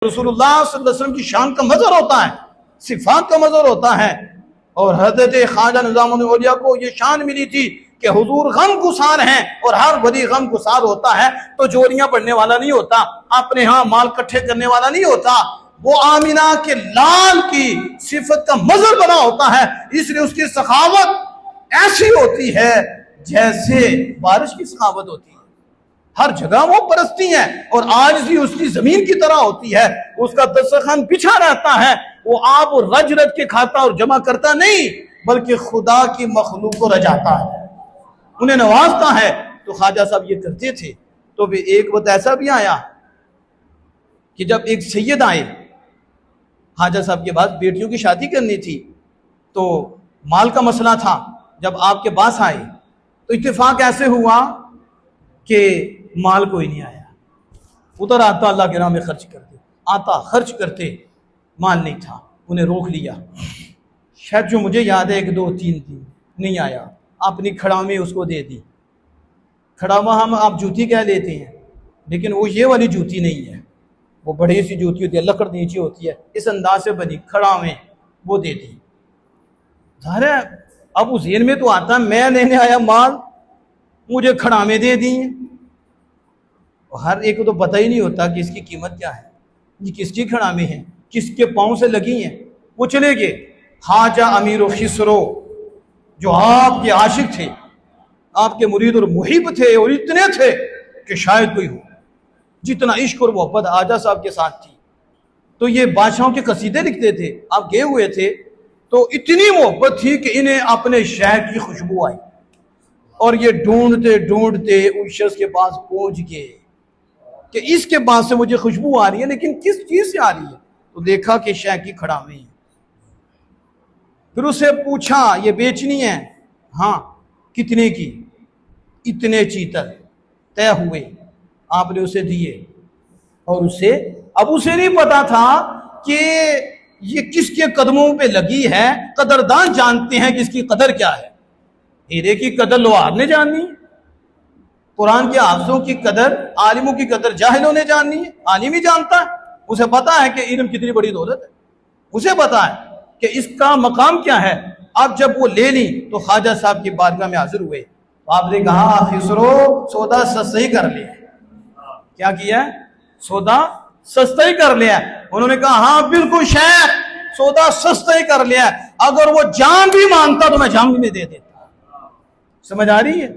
रसूलुल्लाह सल्लल्लाहु अलैहि वसल्लम की शान का मज़हर होता है, सिफात का मज़हर होता है। और हज़रत ख्वाजा निज़ामुल औलिया को ये शान मिली थी कि हुजूर गम गुसार हैं और हर वली गम गुसार होता है तो जोरियां पढ़ने वाला नहीं होता, अपने यहाँ माल इकट्ठे करने वाला नहीं होता, वो आमिना के लाल की सिफत का मज़हर बना होता है। इसलिए उसकी सखावत ऐसी होती है जैसे बारिश की सखावत होती है। हर जगह वो परस्ती है और आज भी उसकी जमीन की तरह होती है। उसका दस्तरखान बिछा रहता है, वो आप रज रज के खाता और जमा करता नहीं बल्कि खुदा की मखलूक को रजाता है, उन्हें नवाजता है। तो ख्वाजा साहब ये करते थे। तो भी एक वक्त ऐसा भी आया कि जब एक सैयद आए, ख्वाजा साहब के पास बेटियों की शादी करनी थी, तो माल का मसला था। जब आपके पास आए तो इत्तेफाक ऐसे हुआ कि माल कोई नहीं आया। उधर आता अल्लाह के नाम में खर्च करते, आता खर्च करते, माल नहीं था। उन्हें रोक लिया। शायद जो मुझे याद है 1 2 3 दिन नहीं आया। अपनी खड़ामे उसको दे दी। खड़ामा हम आप जूती कह लेते हैं, लेकिन वो ये वाली जूती नहीं है, वो बड़ी सी जूती होती है, लकड़ नीचे होती है, इस अंदाज से बनी खड़ामे, वो दे दी। ज़ाहिर है अब उस जेन में तो आता मैं लेने आया माल, मुझे खड़ामे दे दी। हर एक को तो पता ही नहीं होता कि इसकी कीमत क्या है, ये किसकी खड़ामे हैं, किसके पाँव से लगी हैं। वो चले गए। ख्वाजा अमीर खिसरो जो आपके आशिक थे, आपके मुरीद और मुहिब थे, और इतने थे कि शायद कोई हो, जितना इश्क और मोहब्बत आजा साहब के साथ थी। तो ये बादशाहों के कसीदे लिखते थे। आप गए हुए थे तो इतनी मोहब्बत थी कि इन्हें अपने शहर की खुशबू आई और ये ढूंढते ढूंढते उस शख्स के पास पहुंच गए कि इसके पास से मुझे खुशबू आ रही है, लेकिन किस चीज से आ रही है। तो देखा कि शह की खड़ामे है। फिर उससे पूछा ये बेचनी है? हाँ। कितने की? इतने चीतल तय हुए। आपने उसे दिए और उसे अब उसे नहीं पता था कि ये किसके कदमों पे लगी है। कदरदान जानते हैं कि इसकी कदर क्या है। हीरे की कदर लोहार ने जाननी है, कुरान के हाफिज़ों की कदर, आलिमों की कदर जाहिलों ने जाननी है। आलिम ही जानता है, उसे पता है कि इल्म कितनी बड़ी दौलत है, उसे पता है कि इसका मकाम क्या है। अब जब वो ले ली तो ख्वाजा साहब की बारगाह में हाजिर हुए। तो आपने कहा खिसरो सौदा सस्ता ही कर लिया। क्या किया? सौदा सस्ता ही कर लिया। उन्होंने कहा हाँ बिल्कुल शेख, सौदा सस्ता ही कर लिया। अगर वो जान भी मांगता तो मैं जान भी दे देता। समझ आ रही है?